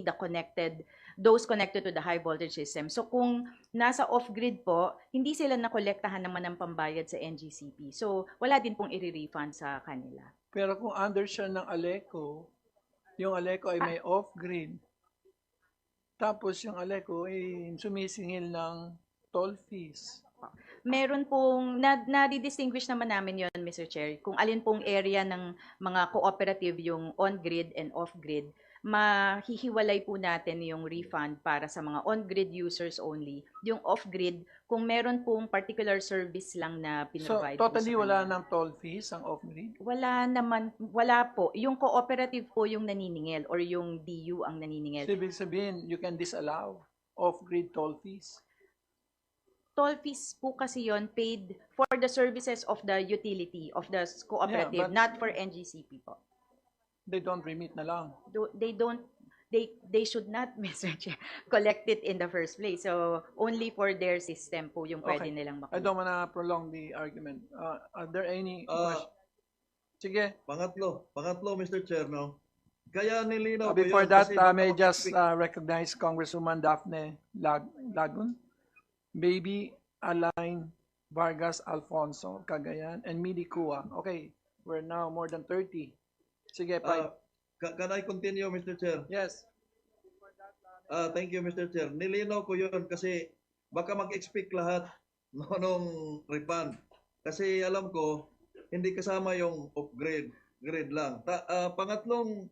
those connected to the high voltage system. So kung nasa off-grid po, hindi sila nakolektahan naman ng pambayad sa NGCP. So wala din pong i-refund sa kanila. Pero kung under siya ng Aleco, yung Aleco ay may off-grid, Tapos yung Aleco ay sumisingil ng toll fees. Meron pong, na-distinguish naman namin yon, Mr. Chair, kung alin pong area ng mga cooperative yung on-grid and off-grid, mahihiwalay po natin yung refund para sa mga on-grid users only. Yung off-grid, kung meron pong particular service lang na So, pinrovide po totally sa wala kanila. ng toll fees ang off-grid? Wala naman, wala po. Yung cooperative po yung naniningil or yung DU ang naniningil. So, ibig sabihin, you can disallow off-grid toll fees. Toll fees po kasi yon paid for the services of the utility, of the cooperative, but- not for NGCP po. They don't remit na lang. They don't, they should not, Mr. Chair, collect it in the first place. So, only for their system po yung pwede Okay. nilang I makuha. don't wanna prolong the argument. Are there any Ah, questions? Sige. Pangatlo, Mr. Chair, no? Kaya nilinaw ko Before yun that, kasi may baka just mag-speak- recognize Congresswoman Daphne Lagun, Baby Alain Vargas Alfonso, Cagayan, and Midi Kua. Okay, we're now more than 30. Sige, Ah, can I continue, Mr. Chair? yes. Thank you, Mr. Chair. Nilinaw ko yun kasi baka mag-expect lahat no, nung refund. Kasi alam ko, hindi kasama yung off-grade, grade lang. Pangatlong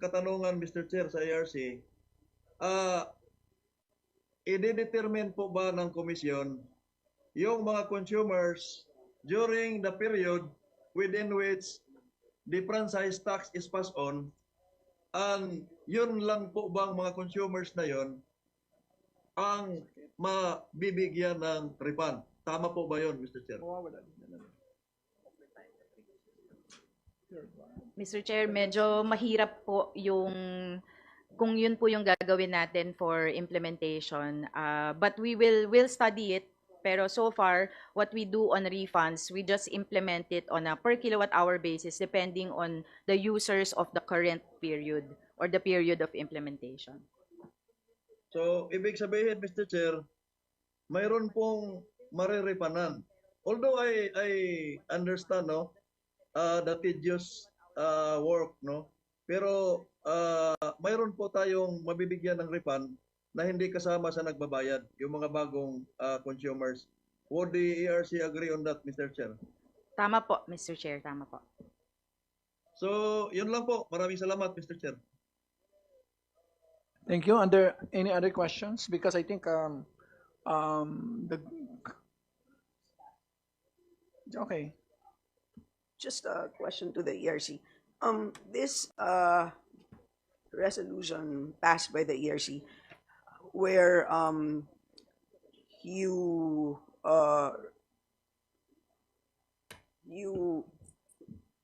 katanungan, Mr. Chair, sa ARC, i-determine po ba ng komisyon yung mga consumers during the period within which the franchise tax is passed on, ang yun lang po bang mga consumers na yun ang mabibigyan ng refund? Tama po ba yun, Mr. Chair? Mr. Chair, medyo mahirap po yung kung yun po yung gagawin natin for implementation. But we'll study it. Pero so far, what we do on refunds, we just implement it on a per kilowatt hour basis depending on the users of the current period or the period of implementation. So, ibig sabihin, Mr. Chair, mayroon pong mariripanan. Although I understand, no, the tedious work, no, pero mayroon po tayong mabibigyan ng refund na hindi kasama sa nagbabayad, yung mga bagong consumers. Would the ERC agree on that, Mr. Chair? Tama po, Mr. Chair, tama po. So, yun lang po. Maraming salamat, Mr. Chair. Thank you. Under any other questions? Because I think okay. Just a question to the ERC. This resolution passed by the ERC, where you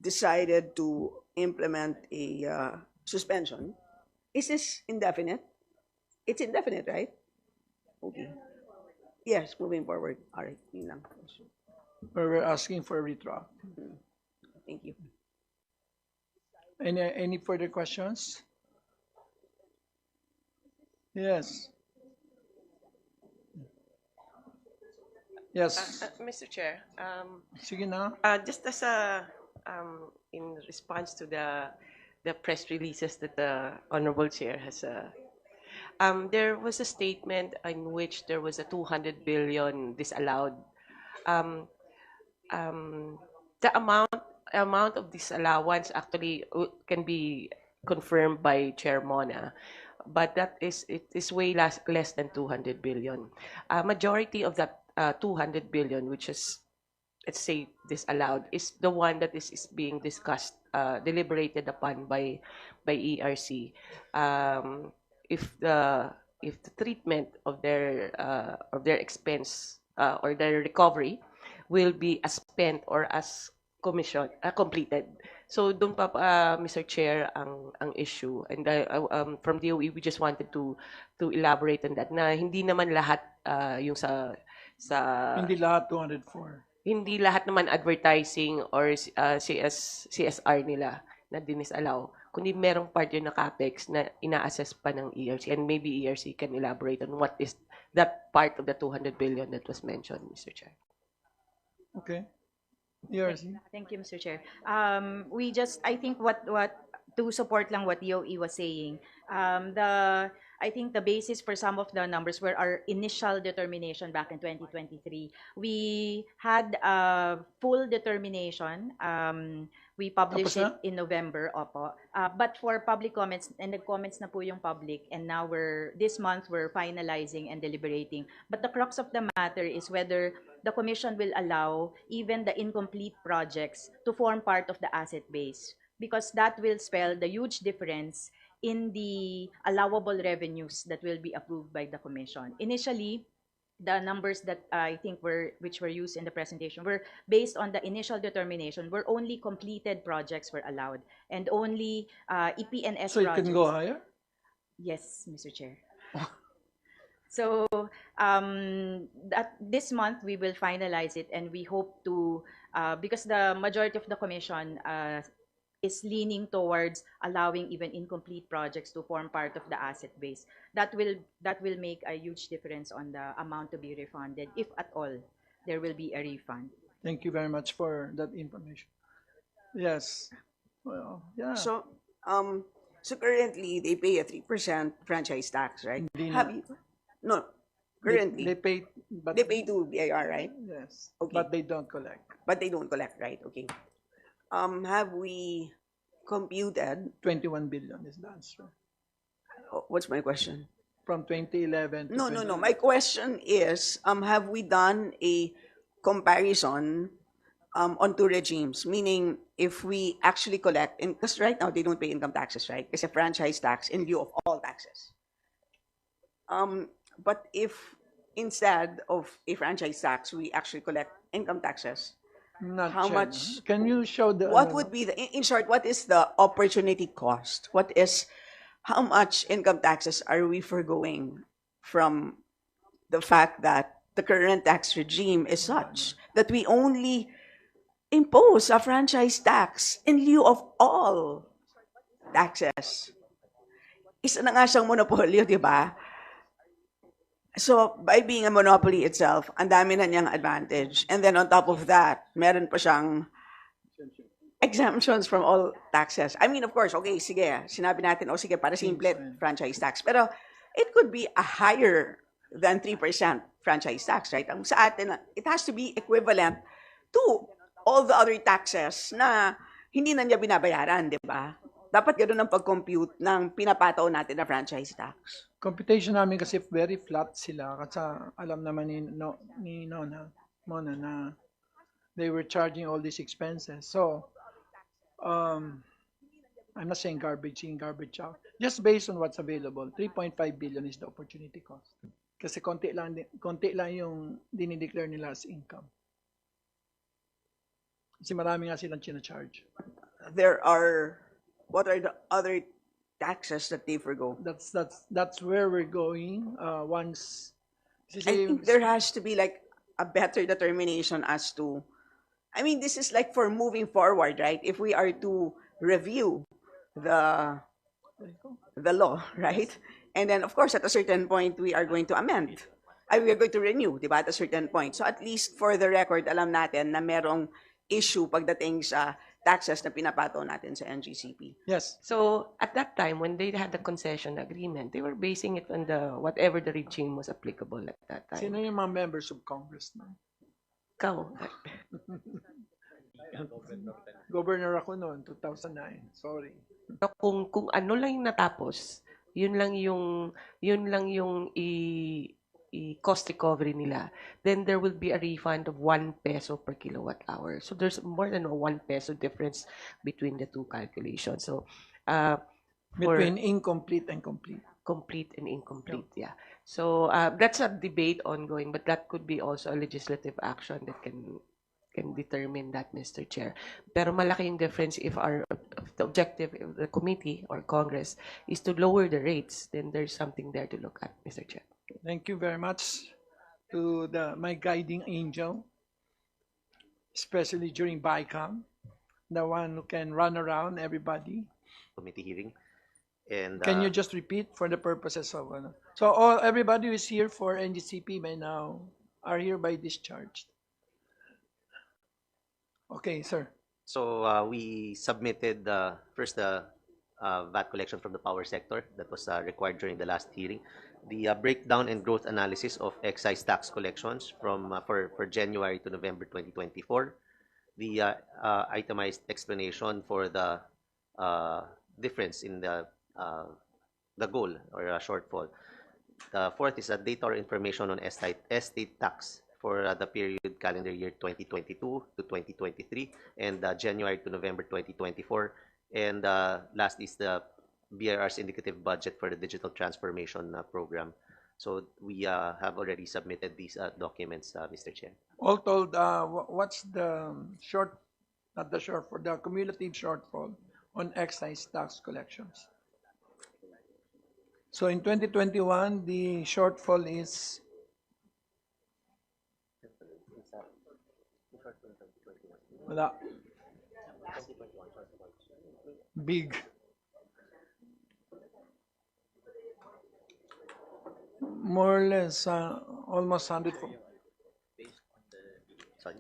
decided to implement a suspension. Is this indefinite? It's indefinite, right? Okay. Yes, moving forward. All right. Yun lang. Where we're asking for a redraw. Thank you. Any further questions? Yes. Yes. Mr. Chair, Sige na. just as a in response to the press releases that the Honorable Chair has, there was a statement in which there was a 200 billion disallowed. The amount of disallowance actually can be confirmed by Chair Mona, but it is way less than 200 billion. Majority of that 200 billion, which is, let's say, disallowed, is the one that is being discussed, deliberated upon by ERC. If the treatment of their expense or their recovery will be as spent or as commission completed. So doon pa Mr. Chair ang issue, and from DOE we just wanted to elaborate on that na hindi naman lahat yung sa Hindi lahat 204. hindi lahat naman advertising or CSR nila na dinisallow, kundi merong part yun na capex na ina-assess pa ng ERC, and maybe ERC can elaborate on what is that part of the 200 billion that was mentioned, Mr. Chair. Okay. ERC. Thank you, Mr. Chair. I think what to support lang what DOE was saying, I think the basis for some of the numbers were our initial determination back in 2023. We had a full determination. We published Tapos it in November, opo. But for public comments, and nag-comments na po yung public, and now this month, we're finalizing and deliberating. But the crux of the matter is whether the Commission will allow even the incomplete projects to form part of the asset base, because that will spell the huge difference in the allowable revenues that will be approved by the Commission. Initially, the numbers that I think which were used in the presentation were based on the initial determination where only completed projects were allowed, and only EP&S So it projects. can go higher? Yes, Mr. Chair. So that this month we will finalize it, and we hope to, because the majority of the Commission is leaning towards allowing even incomplete projects to form part of the asset base. That will make a huge difference on the amount to be refunded, if at all there will be a refund. Thank you very much for that information. Yes. Well, yeah. So, so currently they pay a 3% franchise tax, right? Hindi Have na. you? No, currently They pay, but they pay to BIR, right? yes, Okay. but they don't collect. But they don't collect, right? Okay. Have we computed? 21 billion is the answer. What's my question? From 2011 to No. 2011. My question is, have we done a comparison on two regimes? Meaning, if we actually collect, because right now they don't pay income taxes, right? It's a franchise tax in lieu of all taxes. But if instead of a franchise tax, we actually collect income taxes, Not how yet. much? Can you show the What would be in short, what is the opportunity cost? How much income taxes are we foregoing from the fact that the current tax regime is such that we only impose a franchise tax in lieu of all taxes? Isa na nga siyang monopolyo, di ba? So, by being a monopoly itself, ang dami na niyang advantage. And then on top of that, meron pa siyang exemptions from all taxes. I mean, of course, okay, sige, sinabi natin, oh sige, para simple, franchise tax. Pero it could be a higher than 3% franchise tax, right? Ang sa atin, it has to be equivalent to all the other taxes na hindi na niya binabayaran, di ba? Dapat ganoon ang pag-compute ng pinapataw natin na franchise tax. computation namin kasi very flat sila kasi alam naman ni Mona na they were charging all these expenses. So I'm not saying garbage in, garbage out. Just based on what's available, 3.5 billion is the opportunity cost. Kasi konti lang yung dinideclare nila as income. Kasi marami nga silang charge. What are the other taxes that they forgo? That's where we're going. Once I think there has to be like a better determination as to, I mean, this is like for moving forward, right? If we are to review the law, right? And then, of course, at a certain point, we are going to amend. We are going to renew, di ba, at a certain point. So at least for the record, alam natin na merong issue pagdating sa taxes na pinapataw natin sa NGCP. yes, So at that time, when they had the concession agreement, they were basing it on whatever the regime was applicable at that time. sino yung mga members of Congress na? Ikaw, Governor ako noon, 2009. Sorry. kung ano lang yung natapos, yun lang yung cost recovery nila, then there will be a refund of 1 peso per kilowatt hour. So there's more than a 1 peso difference between the two calculations. So Between incomplete and complete. complete and incomplete, yeah. So that's a debate ongoing, but that could be also a legislative action that can determine that, Mr. Chair. Pero malaki yung difference if the objective of the committee or Congress is to lower the rates, then there's something there to look at, Mr. Chair. Thank you very much to my guiding angel, especially during BICAM, the one who can run around everybody. Committee hearing. And Can you just repeat for the purposes of so everybody who is here for NGCP by now are hereby discharged. Okay, sir. so we submitted first the VAT collection from the power sector that was required during the last hearing. The breakdown and growth analysis of excise tax collections for January to November 2024. The itemized explanation for the difference in the goal or shortfall. The fourth is data or information on estate tax for the period calendar year 2022 to 2023 and January to November 2024. And last is the BIR's indicative budget for the digital transformation program. So we have already submitted these documents, Mr. Chair. All told, what's the not the shortfall, the cumulative shortfall on excise tax collections? So in 2021, the shortfall is wala. Big. More or less, almost 100. Sorry.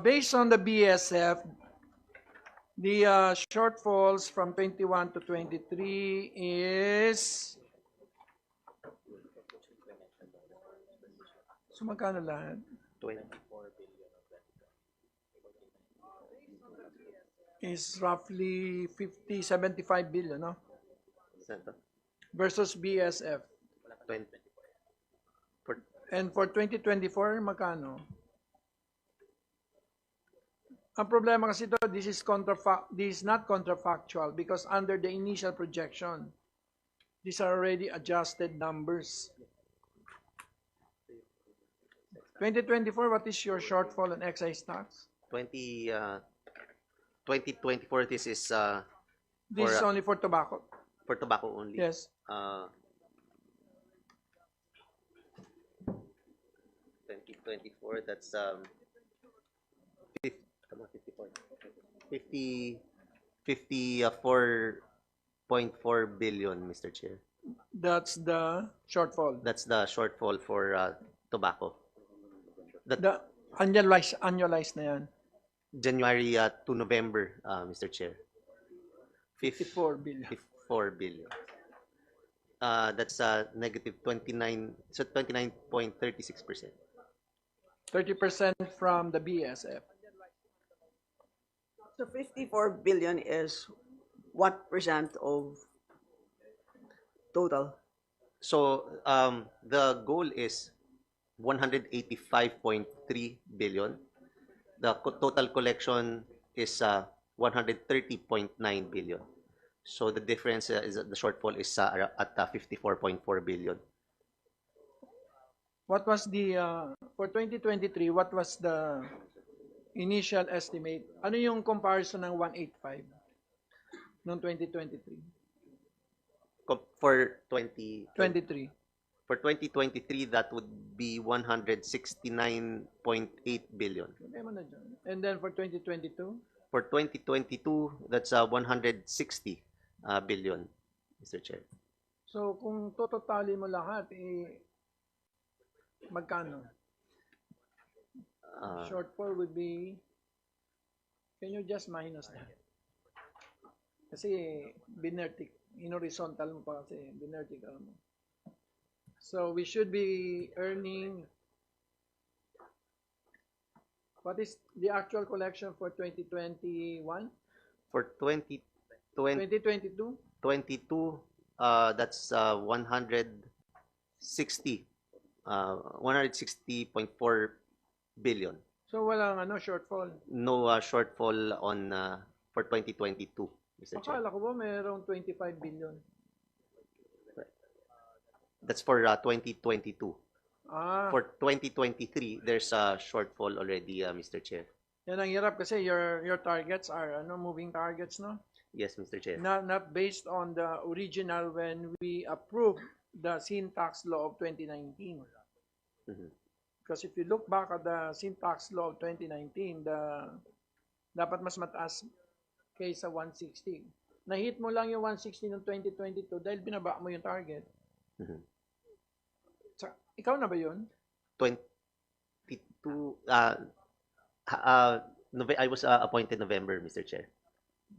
Based on the BSF, the shortfalls from 21 to 23 is so magkano lahat? 24 Is roughly 75 billion, no? billion. Versus BSF. 20. And for 2024, magkano? Ang problema kasi ito, this is not contrafactual because under the initial projection, these are already adjusted numbers. 2024, what is your shortfall on excise tax? 2024, this is This is only for tobacco. for tobacco only. Yes. 2024, that's 54.4 billion, Mr. Chair. That's the shortfall. That's the shortfall for tobacco. The annualized na yan. January to November, Mr. Chair. 54 billion. 54 billion. That's negative 29, so 29.36%. 30% from the BSF. So 54 billion is what percent of total? So the goal is 185.3 billion. The total collection is 130.9 billion. So the difference is the shortfall is at 54.4 billion. What was the, for 2023, what was the initial estimate? Ano yung comparison ng 185 noong 2023? For 2023, 23. for 2023, that would be 169.8 billion. Okay mo na dyan. And then for 2022? For 2022, that's 160 billion, Mr. Chair. So kung totally mo lahat, magkano? Shortfall would be, can you just minus that? Kasi binertic, horizontal mo pa kasi binertical mo. So we should be earning, what is the actual collection for 2021? For 2022, 2022? that's 160.4 billion. So walang shortfall. No shortfall on for 2022, Mr. Chair. Akala ko ba mayroong 25 billion? That's for 2022. Ah, For 2023, there's a shortfall already, Mr. Chair. yan ang hirap kasi your targets are moving targets, no? Yes, Mr. Chair. Not based on the original when we approved the sin tax law of 2019. Mhm. Because if you look back at the sin tax law of 2019, dapat mas mataas kaysa 160. Na-hit mo lang yung 160 ng 2022 dahil binaba mo yung target. Mhm. Ikaw na ba yun? 22, I was appointed November, Mr. Chair.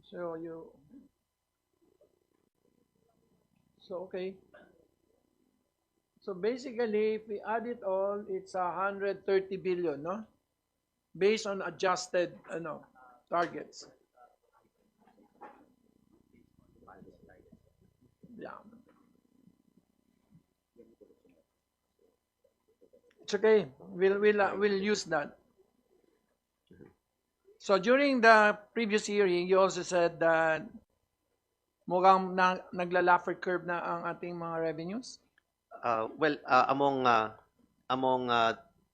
So So, okay. So basically, if we add it all, it's 130 billion, no? Based on adjusted, targets. Yeah. It's okay. We'll use that. So during the previous hearing, you also said that mukhang nagla-Laffer curve na ang ating mga revenues. Among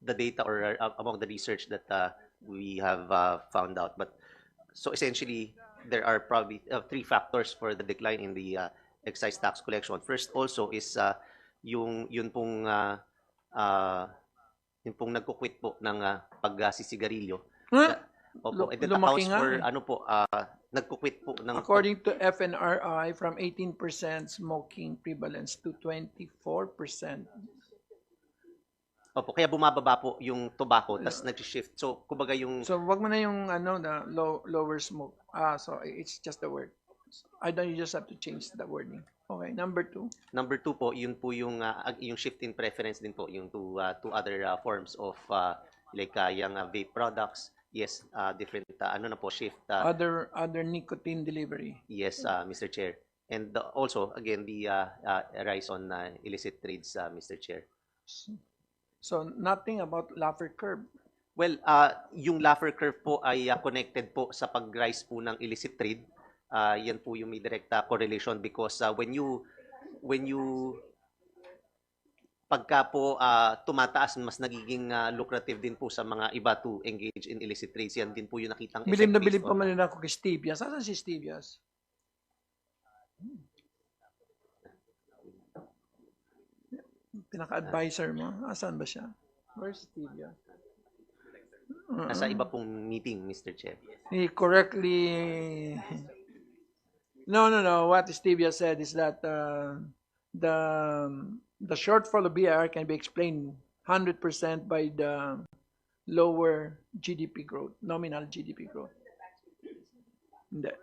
the data or among the research that we have found out, but so essentially there are probably three factors for the decline in the excise tax collection. First also is yun pong nagkukwit po ng pagsisigarilyo. Opo, and then Lumaki accounts nga for eh. nagkukwit po ng According to FNRI, from 18% smoking prevalence to 24%. Opo, kaya bumababa po yung tobacco, tas nag-shift. So, kumbaga yung So wag mo na yung the lower smoke. So it's just the word. I don't, you just have to change the wording. Okay, number 2. number 2 po, yun po yung shift in preference din po, yung to other forms of like yung vape products. Yes, different shift. Other nicotine delivery. Yes, Mr. Chair. And also, again, the rise on illicit trades, Mr. Chair. So nothing about Laffer curve. Well, yung Laffer curve po ay connected po sa pag-rise po ng illicit trade. Yan po yung may direct correlation because when you pagka po tumataas, mas nagiging lucrative din po sa mga iba to engage in illicit trades. Yan din po yung nakitang Bilib na effect bilib based pa on- man rin ako kay Stevias. Asan si Stevias? Pinaka-advisor mo. Asan ba siya? Where's Stevias? Nasa iba pong meeting, Mr. Chair. He correctly... No. What Stevia said is that the shortfall of BIR can be explained 100% by the lower GDP growth, nominal GDP growth. Hindi.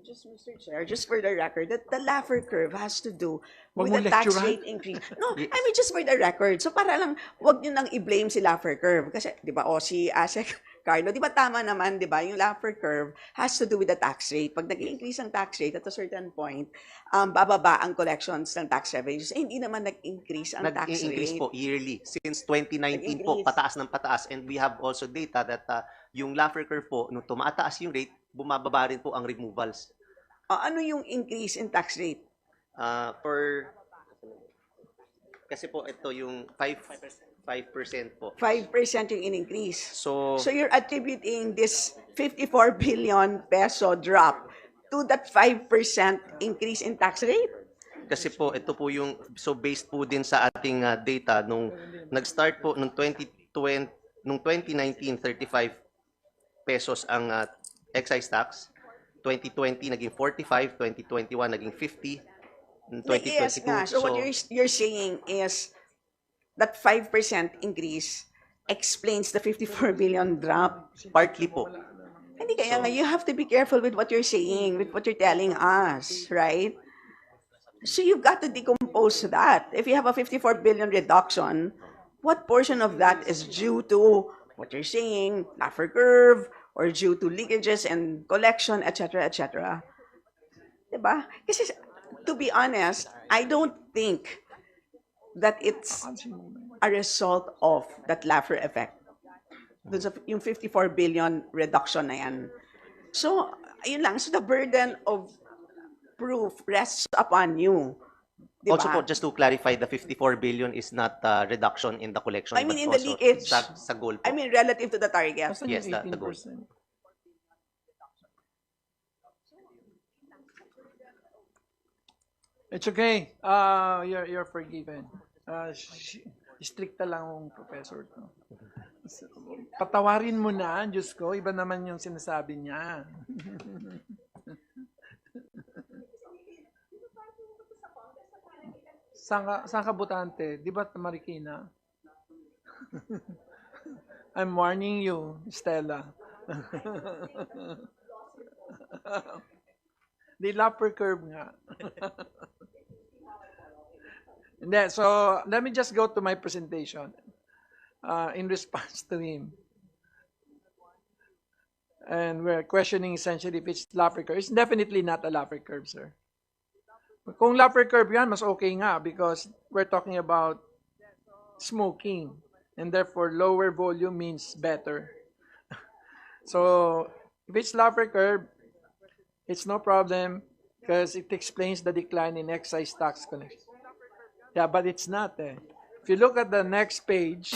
Just, Mr. Chair, just for the record, that the Laffer curve has to do Wag with mong the tax lecturehan. rate increase. No, I mean, just for the record. So, para lang, wag nyo nang i-blame si Laffer curve. Kasi, di ba, si Asek Carlo, di ba tama naman, di ba, yung Laffer curve has to do with the tax rate. Pag nag-increase ang tax rate at a certain point, bababa ang collections ng tax revenues. Hindi naman nag-increase ang tax Nag-increase rate. po yearly. Since 2019 po, Nag-increase. pataas ng pataas. And we have also data that yung Laffer curve po, nung tumataas yung rate, bumababa rin po ang removals. Ano yung increase in tax rate? Kasi po ito yung 5% po. 5% yung in-increase. So, So you're attributing this 54 billion peso drop to that 5% increase in tax rate? kasi po ito po yung based po din sa ating data nung nag-start po nung 2019 35 pesos ang excise tax. 2020 naging 45, 2021 naging 50, in 2022. Yes nga. So what you're saying is that 5% increase explains the 54 billion drop. partly po. Hindi kaya nga, you have to be careful with what you're saying, with what you're telling us, right? So you've got to decompose that. If you have a 54 billion reduction, what portion of that is due to what you're saying, Laffer curve, or due to leakages and collection, etc., etc.? Diba? Kasi, to be honest, I don't think that it's a result of that Laffer effect. Dun sa yung 54 billion reduction na yan. So, ayun lang. So, the burden of proof rests upon you. Diba? Also po, just to clarify, the 54 billion is not reduction in the collection, I mean, but in the also leakage. sa goal po. I mean, relative to the target. Asan Yes, yung the goal. 18%? It's okay. You're forgiven. Stricta lang ang professor to. Patawarin mo na, Diyos ko, iba naman yung sinasabi niya. Saan ka butante? Di ba Marikina? I'm warning you, Stella. The Laffer curve nga. Hindi, so let me just go to my presentation in response to him. And we're questioning essentially if it's Laffer curve. It's definitely not a Laffer curve, sir. Kung Laffer curve yan, mas okay nga because we're talking about smoking and therefore lower volume means better. So if it's Laffer curve, it's no problem because it explains the decline in excise tax collection. Yeah, but it's not. If you look at the next page,